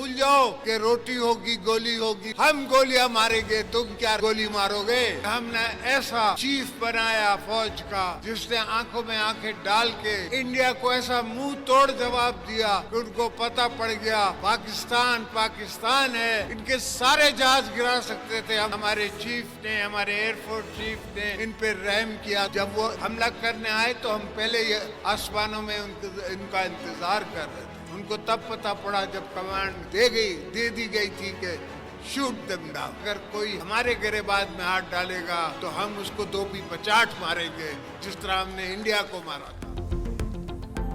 भूल जाओ कि रोटी होगी गोली होगी, हम गोलियां मारेंगे तुम क्या गोली मारोगे। हमने ऐसा चीफ बनाया फौज का जिसने आंखों में आंखें डाल के इंडिया को ऐसा मुंह तोड़ जवाब दिया कि उनको पता पड़ गया पाकिस्तान पाकिस्तान है, इनके सारे जहाज गिरा सकते थे। हमारे चीफ ने, हमारे एयरफोर्स चीफ ने इन पे रहम किया। जब वो हमला करने आए तो हम पहले ये आसमानों में इनका इंतजार कर रहे थे। उनको तब पता पड़ा जब कमांड दे दी गई थी कि शूट देम डाउन। अगर कोई हमारे गिरेबाज में हाथ डालेगा तो हम उसको 2 भी 50 मारेंगे, जिस तरह हमने इंडिया को मारा था।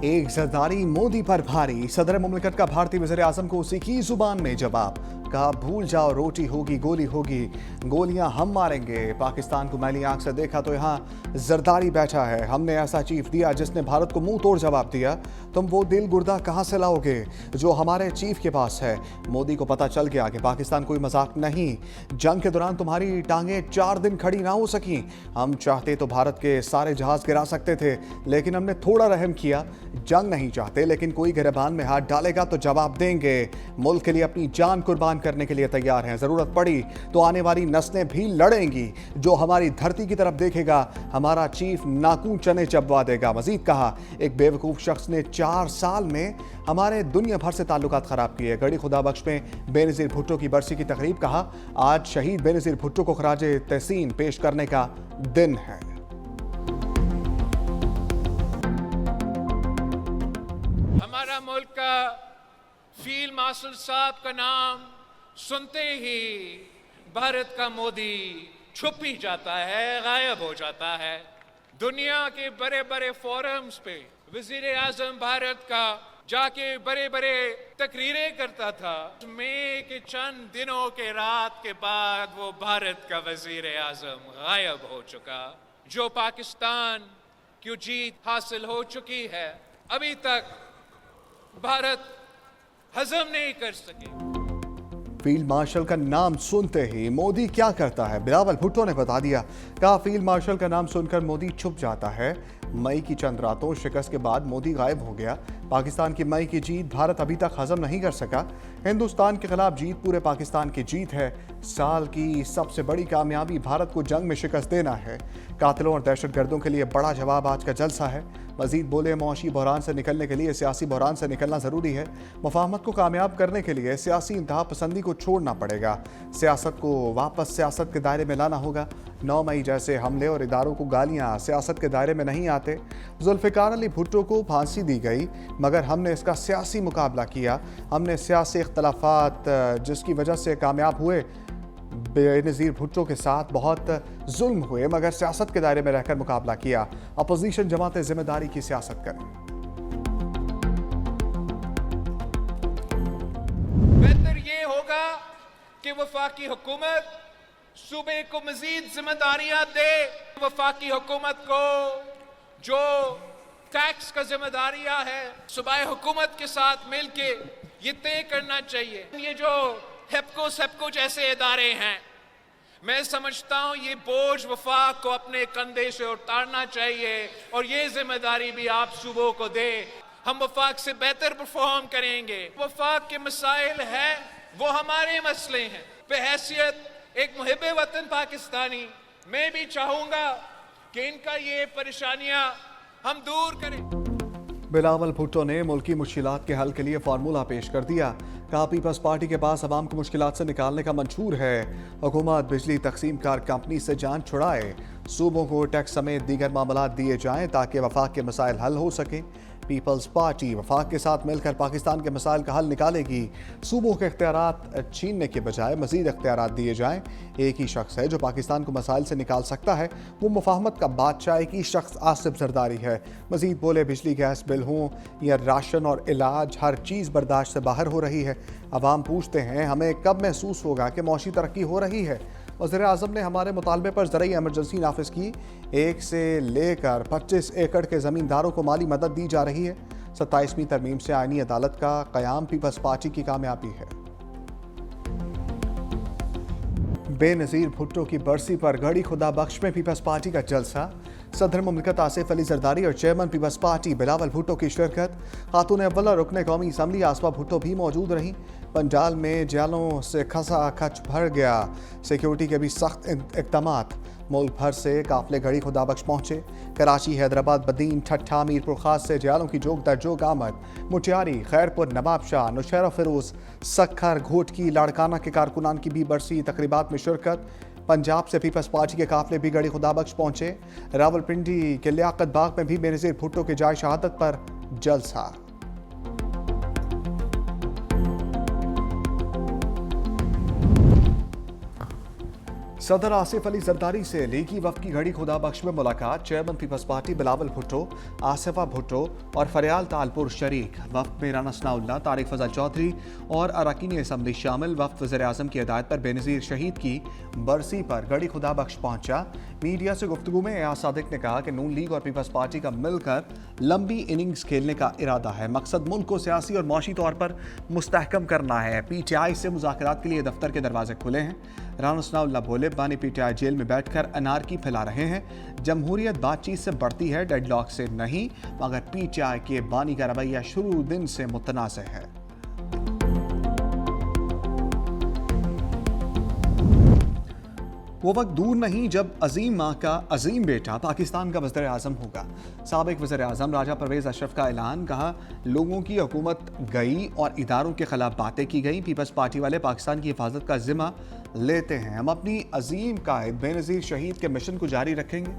एक जरदारी मोदी पर भारी, सदर मुमलिकत का भारतीय वज़ीर आज़म को उसी की जुबान में जवाब। कहा भूल जाओ रोटी होगी गोली होगी, गोलियां हम मारेंगे। पाकिस्तान को मैली आंख से देखा तो यहाँ जरदारी बैठा है। हमने ऐसा चीफ दिया जिसने भारत को मुंह तोड़ जवाब दिया। तुम वो दिल गुर्दा कहाँ से लाओगे जो हमारे चीफ के पास है। मोदी को पता चल गया कि पाकिस्तान कोई मजाक नहीं। जंग के दौरान तुम्हारी टांगे 4 दिन खड़ी ना हो सकी। हम चाहते तो भारत के सारे जहाज गिरा सकते थे, लेकिन हमने थोड़ा रहम किया। जंग नहीं चाहते, लेकिन कोई गिरबान में हाथ डालेगा तो जवाब देंगे। मुल्क के लिए अपनी जान कुर्बान करने के लिए तैयार हैं। जरूरत पड़ी तो आने वाली नस्लें भी लड़ेंगी। जो हमारी धरती की तरफ देखेगा हमारा चीफ नाखून चने चबवा देगा। मजीद कहा एक बेवकूफ शख्स ने 4 साल में हमारे दुनिया भर से ताल्लुकात खराब किए। गढ़ी खुदाबख्श में बेनज़ीर भुट्टो की बरसी की तकरीब। कहा आज शहीद बेनज़ीर भुट्टो को खराजे तहसीन पेश करने का दिन है। हमारा मुल्क का फील्ड मार्शल साहब का नाम सुनते ही भारत का मोदी छुप ही जाता है, गायब हो जाता है। दुनिया के बड़े बड़े फोरम्स पे वजीर आजम भारत का जाके बड़े बड़े तकरीरें करता था। मई के चंद दिनों के रात के बाद वो भारत का वजीर आजम गायब हो चुका। जो पाकिस्तान की जीत हासिल हो चुकी है अभी तक भारत हजम नहीं कर सके। फील्ड मार्शल का नाम सुनते ही मोदी क्या करता है, बिलावल भुट्टो ने बता दिया। कहा फील्ड मार्शल का नाम सुनकर मोदी छुप जाता है। मई की चंद रातों शिकस्त के बाद मोदी गायब हो गया। पाकिस्तान की मई की जीत भारत अभी तक हजम नहीं कर सका। हिंदुस्तान के खिलाफ जीत पूरे पाकिस्तान की जीत है। साल की सबसे बड़ी कामयाबी भारत को जंग में शिकस्त देना है। कातिलों और दहशतगर्दों के लिए बड़ा जवाब आज का जलसा है। मजीद बोले मौशी बहरान से निकलने के लिए सियासी बहरान से निकलना ज़रूरी है। मुफाहमत को कामयाब करने के लिए सियासी इंतहा पसंदी को छोड़ना पड़ेगा। सियासत को वापस सियासत के दायरे में लाना होगा। 9 मई जैसे हमले और इदारों को गालियाँ सियासत के दायरे में नहीं आते। जुल्फ़िकार अली भुट्टो को फांसी दी गई, मगर हमने इसका सियासी मुकाबला किया। हमने सियासी इख्तलाफात जिसकी वजह से कामयाब हुए। बेनज़ीर भुट्टो के साथ बहुत जुल्म हुए, मगर सियासत के दायरे में रहकर मुकाबला किया। अपोजिशन जमातें जिम्मेदारी की सियासत करें। बेहतर ये होगा कि वफाकी हुकूमत सूबे को मजीद जिम्मेदारियां दे। वफाकी हुकूमत को जो टैक्स का जिम्मेदारियां है सूबाई हुकूमत के साथ मिलके ये तय करना चाहिए। ये जो हेप्को सेप्को जैसे इदारे हैं, मैं समझता हूँ ये बोझ वफाक को अपने कंधे से उतारना चाहिए और ये जिम्मेदारी भी आप सूबों को दे। हम वफाक से बेहतर परफॉर्म करेंगे। वफाक के मसाइल हैं वो हमारे मसले हैं। बहैसियत एक मुहिब्बे वतन पाकिस्तानी मैं भी चाहूँगा कि इनका ये परेशानियाँ हम दूर करें। बिलावल भुट्टो ने मुल्की मुश्किलात के हल के लिए फार्मूला पेश कर दिया। कहा पीपल्स पार्टी के पास अवाम को मुश्किलात से निकालने का मंशूर है। हुकूमत बिजली तकसीम कार कंपनी से जान छुड़ाए। सूबों को टैक्स समेत दीगर मामलात दिए जाएं ताकि वफाक के मसाइल हल हो सके। पीपल्स पार्टी वफाक के साथ मिलकर पाकिस्तान के मसाइल का हल निकालेगी। सूबों के इख्तियारात छीनने के बजाय मजीद इख्तियारात दिए जाएं। एक ही शख्स है जो पाकिस्तान को मसाइल से निकाल सकता है, वो मुफाहमत का बादशाह एक ही शख्स आसिफ जरदारी है। मजीद बोले बिजली गैस बिल हों या राशन और इलाज, हर चीज़ बर्दाश्त से बाहर हो रही है। अवाम पूछते हैं हमें कब महसूस होगा कि मौशी तरक्की हो रही है। वज़ीर आज़म ने हमारे मुतालबे पर ज़रूरी एमरजेंसी नाफिज की। 1 से लेकर 25 एकड़ के ज़मींदारों को माली मदद दी जा रही है। 27वीं तरमीम से आईनी अदालत का क़याम पीपल्स पार्टी की कामयाबी है। बेनज़ीर भुट्टो की बरसी पर गढ़ी खुदाबख्श में पीपल्स पार्टी का जलसा। सदर मुमलिकत आसिफ अली जरदारी और चेयरमैन पीपल्स पार्टी बिलावल भुट्टो की शिरकत। खातून अव्वल रुकन कौमी असम्बली आसफा भुट्टो भी मौजूद रहीं। पंडाल में जालों से खसा खच भर गया। सिक्योरिटी के भी सख्त इक़दामात। मुल्क भर से काफले घड़ी खुदाबख्श पहुंचे। कराची, हैदराबाद, बदीन, ठट्ठा, मीरपुर खास से जालों की जोक दर जोक आमद। मुटियारी, खैरपुर, नवाबशाह, नौशेरा फिरोज, सक्खर, घोटकी, लाड़काना के कारकुनान की भी बरसी तकरीबात में शिरकत। पंजाब से पीपल्स पार्टी के काफले भी गड़ी खुदाबख्श पहुंचे। रावलपिंडी के लियाकत बाग में भी बेनज़ीर भुट्टो के जाय शहादत पर जलसा। सदर आसिफ अली जरदारी से लीगी वफ्द की घड़ी खुदाबख्श में मुलाकात। चेयरमैन पीपल्स पार्टी बिलावल भुट्टो, आसिफा भुट्टो और फरियाल तालपुर शरीक। वफ्द में राना सनाउल्लाह, तारिक फजल चौधरी और अरकान असम्बली शामिल। वफ्द वज़ीर आज़म की हिदायत पर बेनज़ीर शहीद की बरसी पर घड़ी खुदाबख्श पहुंचा। मीडिया से गुफ्तगू में एयाज सादिक ने कहा कि नून लीग और पीपल्स पार्टी का मिलकर लंबी इनिंग्स खेलने का इरादा है। मकसद मुल्क को सियासी और माशी तौर पर मुस्तहकम करना है। PTI से मुज़ाकरात के लिए दफ्तर के दरवाजे खुले हैं। राना सनाउल्लाह बोले, बानी PTI जेल में बैठकर अनारकी फैला रहे हैं। जमहूरियत बातचीत से बढ़ती है, डेडलॉक से नहीं। मगर PTI के बानी का रवैया शुरू दिन से मुतनाज़ है। वो वक्त दूर नहीं जब अजीम माँ का अजीम बेटा पाकिस्तान का वज़ीर आज़म होगा। साबिक वज़ीर आज़म राजा परवेज़ अशरफ का ऐलान। कहा, लोगों की हुकूमत गई और इदारों के खिलाफ बातें की गई। पीपल्स पार्टी वाले पाकिस्तान की हिफाजत का जिम्मा लेते हैं। हम अपनी अजीम कायद बेनज़ीर शहीद के मिशन को जारी रखेंगे।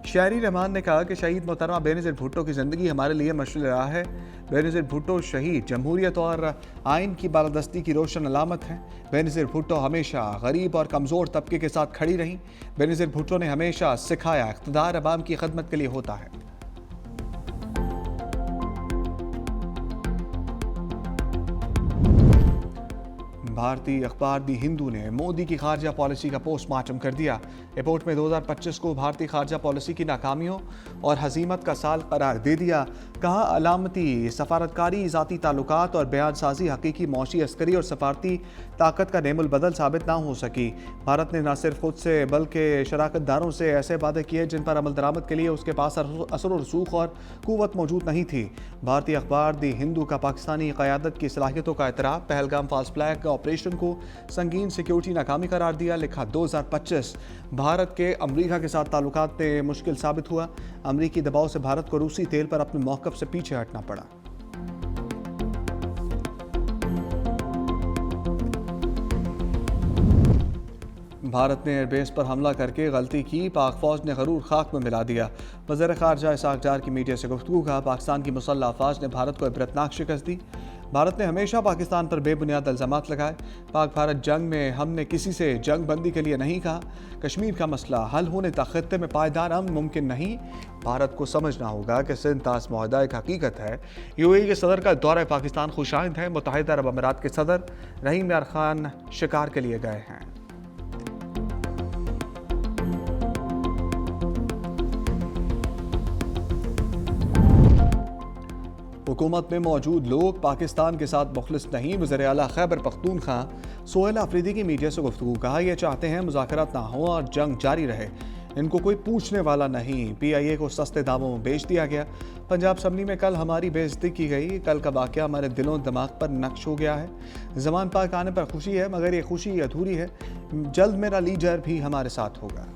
शायरी रहमान ने कहा कि शहीद मोहतरमा बेनज़ीर भुट्टो की ज़िंदगी हमारे लिए मशअल राह है। बेनज़ीर भुट्टो शहीद जमहूरियत और आइन की बालादस्ती की रोशन अलामत हैं। बेनज़ीर भुट्टो हमेशा गरीब और कमज़ोर तबके के साथ खड़ी रहीं। बेनज़ीर भुट्टो ने हमेशा सिखाया, इक़्तिदार अवाम की खिदमत के लिए होता है। भारतीय अखबार दी हिंदू ने मोदी की खारजा पॉलिसी का पोस्टमार्टम कर दिया। रिपोर्ट में 2025 को भारतीय खारजा पॉलिसी की नाकामियों और हजीमत का साल करार दे दिया। कहा, अलामती सफारतकारी, ज़ाती ताल्लुकात और बयान साजी हकीकी मौशी, अस्करी और सफारती ताकत का नेमुल बदल साबित ना हो सकी। भारत ने न सिर्फ खुद से बल्कि शराकतदारों से ऐसे वादे किए जिन पर अमल दरामद के लिए उसके पास असर रसूख और कुव्वत मौजूद नहीं थी। भारतीय अखबार दी हिंदू का पाकिस्तानी क़यादत की सलाहियतों का एतराफ़। पहलगाम फास्ट फ्लैग ऑपरेशन को संगीन सिक्योरिटी नाकामी करार दिया। लिखा, 2025 भारत के अमरीका के साथ ताल्लुकात में मुश्किल साबित हुआ। अमरीकी दबाव से भारत को रूसी तेल पर अपने मौक़िफ़ से पीछे हटना पड़ा। भारत ने एयरबेस पर हमला करके गलती की, पाक फौज ने गरूर खाक में मिला दिया। वज़ीर ख़ारजा इसाक डार की मीडिया से गुफ्तगू। कहा, पाकिस्तान की मुसल्लह अफ़वाज ने भारत को इबरतनाक शिकस्त दी। भारत ने हमेशा पाकिस्तान पर बेबुनियाद इल्ज़ामात लगाए। पाक भारत जंग में हमने किसी से जंग बंदी के लिए नहीं कहा। कश्मीर का मसला हल होने तक खित्ते में पायदार अमन मुमकिन नहीं। भारत को समझना होगा कि सिंध तास मुआहदा एक हकीकत है। UAE के सदर का दौरा पाकिस्तान खुशाइंद है। मुत्तहिदा अरब अमीरात के सदर रहीम यार खान शिकार के लिए गए हैं। हुकूमत में मौजूद लोग पाकिस्तान के साथ मुखलिस नहीं। वज़ीर आला खैबर पख्तूनख्वा सोहेल आफरीदी की मीडिया से गुफ्तगू। कहा, यह चाहते हैं मुज़ाकरात ना हो और जंग जारी रहे। इनको कोई पूछने वाला नहीं। PIA को सस्ते दामों में बेच दिया गया। पंजाब असम्बली में कल हमारी बेइज्जती की गई। कल का वाक़या हमारे दिलों दिमाग पर नक्श हो गया है। ज़मान पाक आने पर खुशी है, मगर ये खुशी अधूरी है। जल्द मेरा लीडर भी हमारे साथ होगा।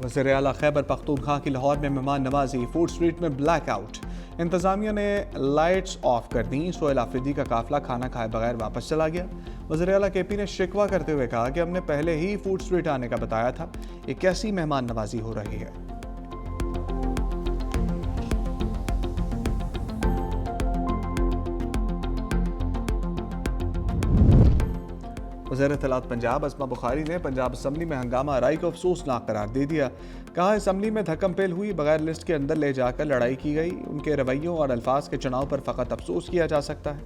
वज़ीर आला खैबर पख्तूनख्वा की लाहौर में मेहमान नवाजी। फूड स्ट्रीट में ब्लैकआउट। इंतज़ामिया ने लाइट्स ऑफ कर दी। सोहेल आफरीदी का काफिला खाना खाए बगैर वापस चला गया। वज़ीर आला KP ने शिकवा करते हुए कहा कि हमने पहले ही फूड स्ट्रीट आने का बताया था। ये कैसी मेहमान नवाजी हो रही है। वज़ीर इत्तलात पंजाब अस्मा बुखारी ने पंजाब असम्बली में हंगामा आराई को अफसोसनाक करार दे दिया। कहा, असम्बली में धक्कम-पेल हुई, बगैर लिस्ट के अंदर ले जाकर लड़ाई की गई। उनके रवैयों और अल्फाज के चुनाव पर फ़कत अफसोस किया जा सकता है।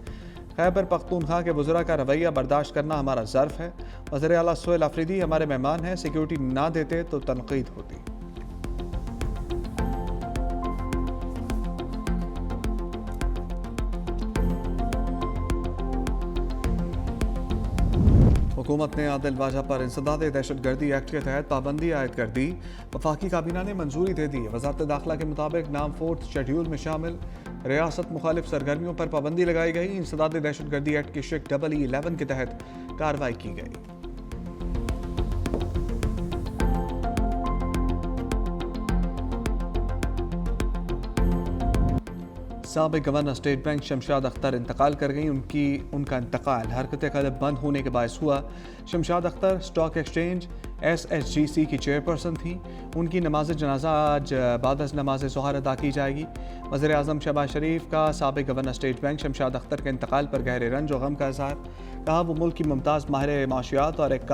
खैबर पख्तूनख्वा के वज़रा का रवैया बर्दाश्त करना हमारा ज़र्फ़ है। वज़ीर आला सोहेल आफरीदी हमारे मेहमान हैं। सिक्योरिटी ना देते तो तनकीद होती। हुकूमत ने आदिल वाजा पर इंसदाद दहशतगर्दी एक्ट के तहत पाबंदी आयद कर दी। वफाकी काबीना ने मंजूरी दे दी। वजारत दाखिला के मुताबिक नाम 4th शेड्यूल में शामिल रियासत मुखालिफ सरगर्मियों पर पाबंदी लगाई गई। इंसदाद दहशतगर्दी एक्ट की शिक EE11 के तहत कार्रवाई की गई। साबिक governor state bank Shamshad Akhtar इंतकाल कर गई। उनका इंतकाल हरकत क़ल्ब बंद होने के बायस हुआ। Shamshad Akhtar stock exchange SSGC की चेयरपर्सन थी। उनकी नमाज जनाजा आज बाद नमाज ज़ोहर अदा की जाएगी। वज़ीर आज़म शहबाज शरीफ का साबिक governor state bank Shamshad Akhtar के इंतकाल पर गहरे रंज और गम का इज़हार। कहा वो मुल्क की मुमताज़ माहिर माशियात और एक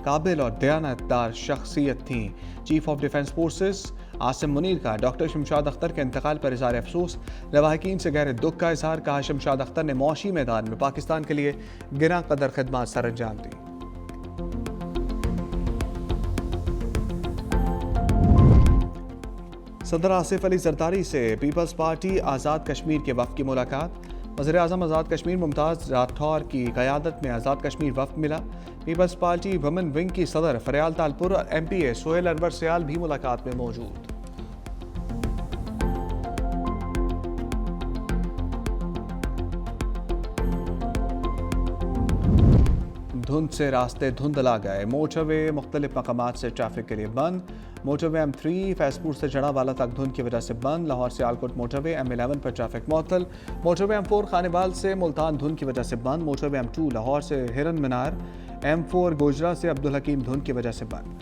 काबिल और दयानतदार शख्सियत थी। Chief of defence forces Asim Munir का डॉक्टर शमशाद अख्तर के इंतकाल पर इज़हार अफसोस। लवाहिकीन से गहरे दुख का इज़हार। कहा शमशाद अख्तर ने मौशी मैदान में पाकिस्तान के लिए गिरा कदर खिदमत सर अंजाम दी। सदर आसिफ अली जरदारी से पीपल्स पार्टी आज़ाद कश्मीर के वफ़द की मुलाकात। वज़ीर आज़म आज़ाद कश्मीर मुमताज़ राठौर की क़यादत में आज़ाद कश्मीर वफ़द मिला। पीपल्स पार्टी वुमेन विंग की सदर फरियाल तालपुर और MPA सोहेल अनवर सियाल भी मुलाकात में मौजूद। धुंध से रास्ते धुंधला गए। मोटरवे मुख्तलिफ मकामात से ट्रैफिक के लिए बंद। मोटरवे M3 फैजपुर से जड़ावाला तक धुंध की वजह से बंद। लाहौर से आलकोट मोटरवे M11 पर ट्रैफिक मुअत्तल। मोटरवे M4 खानेवाल से मुल्तान धुंध की वजह से बंद। मोटरवे M2 लाहौर से हिरन मीनार, M4 गोजरा से अब्दुल हकीम धुंध की वजह से बंद।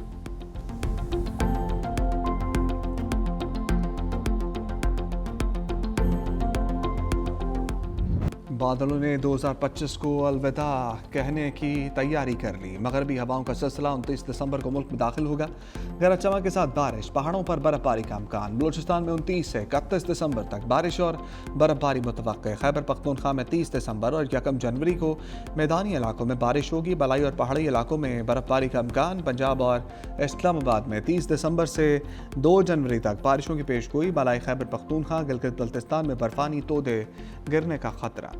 बादलों ने 2025 को अलविदा कहने की तैयारी कर ली। मगरबी हवाओं का सिलसिला 29 दिसंबर को मुल्क में दाखिल होगा। गरज चमक के साथ बारिश, पहाड़ों पर बर्फबारी का इम्कान। बलूचिस्तान में 29 से 31 दिसंबर तक बारिश और बर्फबारी मुतवक्के। खैबर पख्तूनख्वा में 30 दिसंबर और 1 जनवरी को मैदानी इलाकों में बारिश होगी। बलाई और पहाड़ी इलाकों में बर्फबारी का इम्कान। पंजाब और इस्लामाबाद में 30 दिसंबर से 2 जनवरी तक बारिशों की पेशगोई। बलाई खैबर पख्तूनख्वा गिलगित बल्तिस्तान में बर्फानी तोदे गिरने का खतरा।